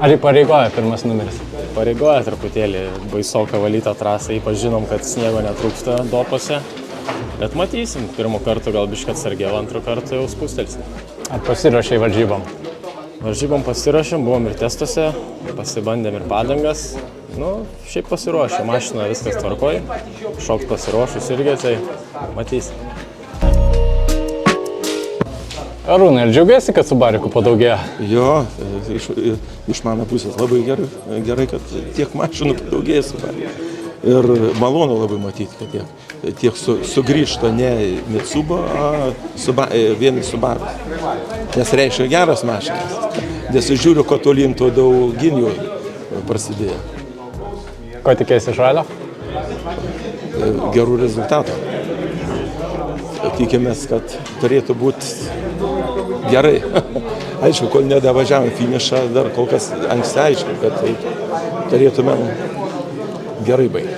Ar įpareigoja pirmas numeris? Pareigoja truputėlį baisoką valytą trasą, ypač žinom, kad sniego netrūksta dopose. Bet matysim, pirmą kartą gal biškai atsargiau, antrą kartą jau spustelsim. Ar pasiruošei varžybom? Varžybom pasiruošėm, buvom ir testuose, pasibandėm ir padangas. Šiaip pasiruošėm, mašina viskas tvarkoj, šokt pasiruošus irgi, tai matysim. Arūnai, ar džiaugiasi, kad Subariku padaugėjo? Jo, iš mano pusės labai gerai, kad tiek mašinų padaugėjo Subariku. Ir malonu labai matyti, kad tiek sugrįžta ne Mitsuba, o vien Subaru. Nes reiškia geras mašinas. Nes žiūriu, kad tolyn to daugin jau prasidėjo. Ko tikėsi iš ralio? Gerų rezultatų. Tikimės, kad turėtų būti gerai. Aišku, kol nedavažiavom finišą, dar kol kas anksti aišku, bet tai turėtume gerai baigti.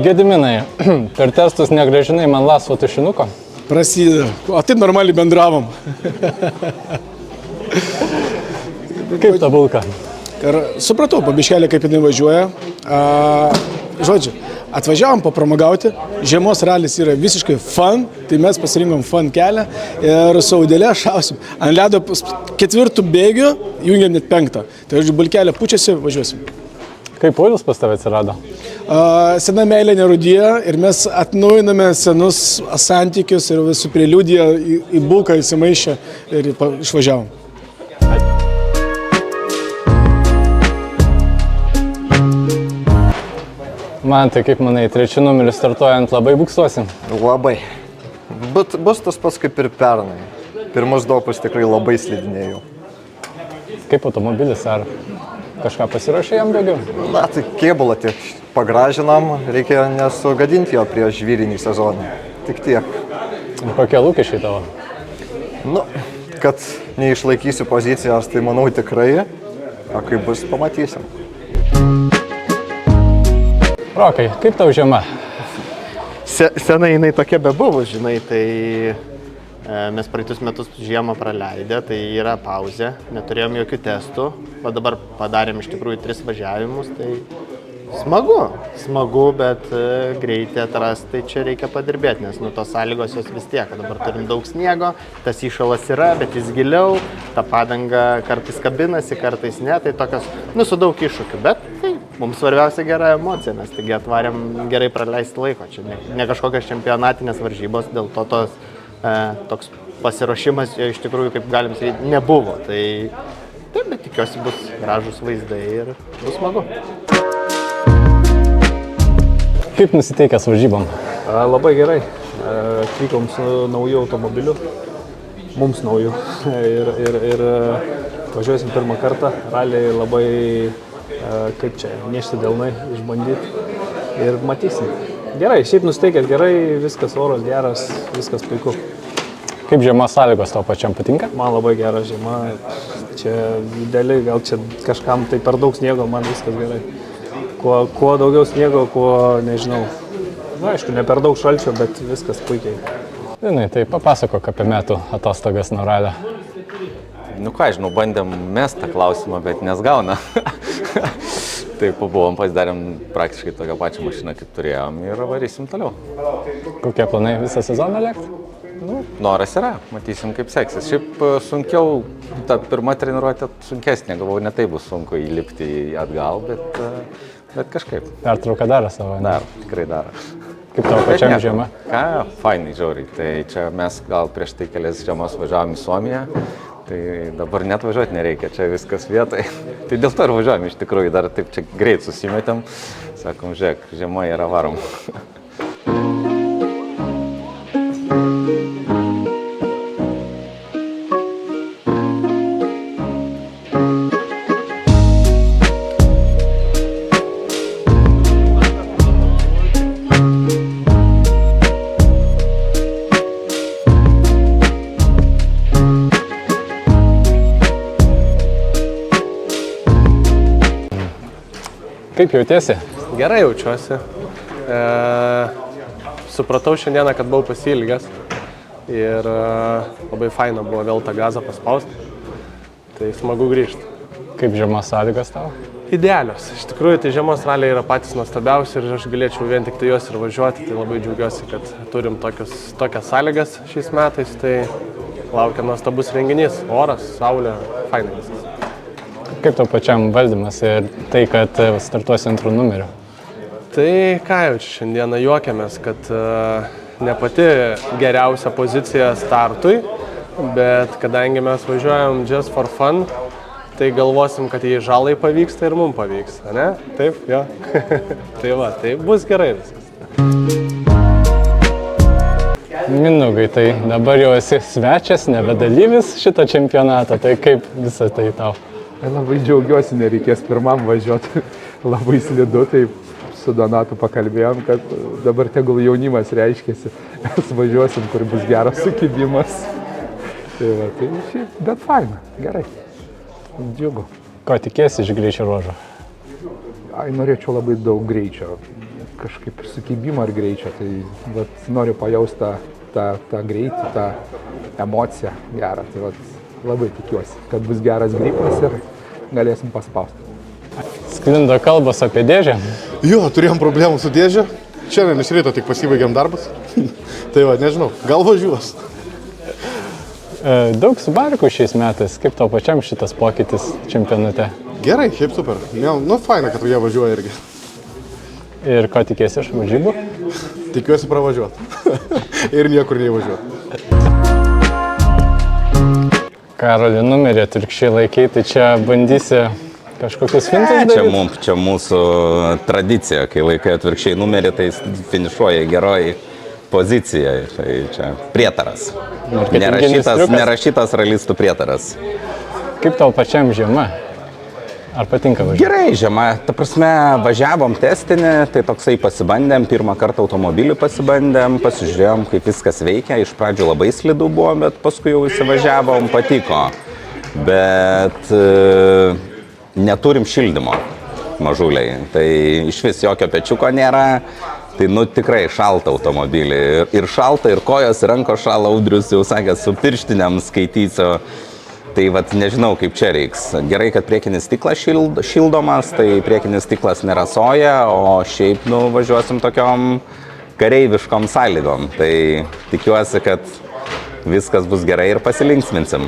Gediminai, per testus negrąžinai man laisvo tušinuko? Prasideda. O taip normaliai bendravom. Kaip ta bulka? Ir supratau, pabiškelė, kaip jinai važiuoja. Žodžiu, atvažiavom papramagauti. Žiemos ralis yra visiškai fun, tai mes pasirinkom fun kelią ir su Audėle šausim. Ant ledo 4 bėgių, jungiam net 5. Tai žodžiu, bulkelė pučiasi, važiuosim. Kaip Paulius pas tave atsirado? Sena meilė nerūdija ir mes atnaujiname senus santykius ir su preliudija į bulką įsimaišę ir išvažiavom. Man tai kaip manai, 3 numerį startuojant labai buksuosim? Labai. Bus tas pats kaip ir pernai. Pirmus dopus tikrai labai slidinėjau. Kaip automobilis, ar kažką pasiruošė jam daugiau? Na, tai kėbulą tiek pagražinam, reikia nesugadinti jo prieš žvyrinį sezoną. Tik tiek. Kokie lūkesčiai tavo? Kad neišlaikysiu pozicijos, tai manau tikrai, o kaip bus, pamatysim. Rokai, kaip tau žiema? Senai jinai tokia bebuvus, žinai, tai mes praeitus metus žiemą praleidę, tai yra pauzė, neturėjom jokių testų, o dabar padarėm iš tikrųjų 3 važiavimus, tai smagu, bet greitį atrasti, tai čia reikia padirbėti, nes tos sąlygos jos vis tiek, dabar turim daug sniego, tas įšalas yra, bet jis giliau, ta padanga kartais kabinasi, kartais ne, tai tokios, su daug iššūkių, bet tai mums svarbiausia gera emocija, mes taigi atvarėm gerai praleisti laiko, čia ne kažkokios čempionatinės varžybos, dėl to toks pasiruošimas iš tikrųjų, kaip galim sakyti, nebuvo, tai taip, bet tikiuosi bus gražus vaizdai ir bus smagu. Kaip nusiteikęs varžybom? Labai gerai. Atvykom su nauju automobiliu, mums nauju. Ir važiuosim pirmą kartą. Raliai labai, nešti delnai, išbandyti ir matysim. Gerai, šiaip nusiteikęs gerai, viskas oras geras, viskas puiku. Kaip žiemos sąlygos tau pačiam patinka? Man labai gera žiema. Čia idealiai, gal čia kažkam tai per daug sniego, man viskas gerai. Kuo daugiau sniego, kuo, nežinau, aišku, ne per daug šalčio, bet viskas puikiai. Linai, tai papasakok apie metų atostogas nuo ralio. Žinau, bandėm mest tą klausimą, bet nesgauna. Taip, pabuvom, pasidarėm praktiškai tokią pačią mašiną, kaip turėjom ir varysim toliau. Kokie planai visą sezoną lėkti? Noras yra, matysim, kaip seksis. Šiaip sunkiau, ta pirma treniruotė sunkesnė, galvau, ne tai bus sunku įlipti atgal, bet kažkaip. Pertrauką daro savo? Dar, tikrai daro. Kaip tavo pačiam žiema? Fainai, žiauriai. Tai čia mes gal prieš tai kelias žiemos važiavom į Suomiją, tai dabar net važiuoti nereikia, čia viskas vietai. Tai dėl to ir važiuojam, iš tikrųjų, dar taip čia greit susimetėm, sakom, žiūrėk, žiema yra varom. Kaip jautiesi? Gerai jaučiuosi. Supratau šiandieną, kad buvau pasiilgęs. ir labai faina buvo vėl tą gazą paspausti. Tai smagu grįžti. Kaip žiemos sąlygas tau? Idealios. Iš tikrųjų, tai žiemos raliai yra patys nuostabiausi ir aš galėčiau vien tik tai juos ir važiuoti. Tai labai džiaugiuosi, kad turim tokias sąlygas šiais metais. Tai laukia nuostabus renginys. Oras, saulė, fainai viskas. Kaip tau pačiam valdymas ir tai, kad startuosi antrų numerių? Tai ką jau čia šiandieną juokiamės, kad ne pati geriausia pozicija startui, bet kadangi mes važiuojam just for fun, tai galvosim, kad jei žalai pavyksta ir mums pavyks, ne? Taip, jo. Tai va, tai bus gerai viskas. Mindaugai, tai dabar jau esi svečias, nebedalyvis šito čempionato, tai kaip visą tai tau? Labai džiaugiuosi, nereikės pirmam važiuoti, labai slidu, tai su Donatu pakalbėjom, kad dabar tegul jaunimas reiškėsi, mes važiuosim, kur bus geras sukibimas. Tai va, tai šiaip, bet faina, gerai. Džiugu. Ko tikėsi iš greičio ruožo? Norėčiau labai daug greičio, kažkaip sukibimo ir greičio, tai vat, noriu pajausti tą greitį, tą emociją gerą. Tai vat, labai tikiuosi, kad bus geras gripas ir galėsim paspausti. Sklindo kalbos apie dėžę? Jo, turėjom problemų su dėže. Šiandien iš ryto tik pasibaigėm darbas. Tai va, nežinau, gal važiuos. Daug Subarikų šiais metais. Kaip tau pačiam šitas pokytis čempionate? Gerai, šiaip super. Nu, faina, kad jie važiuoja irgi. Ir ko tikėsi iš varžybų? Tikiuosi pravažiuoti. Ir niekur neįvažiuoti. Karoli, numerį atvirkščiai laikai, tai čia bandysi kažkokius fintus daryti? Čia mūsų tradicija, kai laikai atvirkščiai numerį, tai finišuoja geroji pozicija. Tai čia prietaras. Nerašytas ralistų prietaras. Kaip tau pačiam žiema? Ar patinka važiuoti? Gerai, žiema. Ta prasme, važiavom testinį, tai toksai pasibandėm, pirmą kartą automobilį pasibandėm, pasižiūrėjom, kaip viskas veikia. Iš pradžių labai slidu buvo, bet paskui jau įsivažiavom, patiko. Bet neturim šildymo mažuliai, tai iš vis jokio pečiuko nėra. Tai tikrai šalta automobilį. Ir šalta, ir kojos, ir rankos šala. Audrius jau sakė, su pirštiniam skaitysiu. Tai vat nežinau, kaip čia reiks. Gerai, kad priekinis stiklas šildomas, tai priekinis stiklas nerasoja, o šiaip važiuosim tokiom kareiviškom sąlygom. Tai tikiuosi, kad viskas bus gerai ir pasilinksminsim.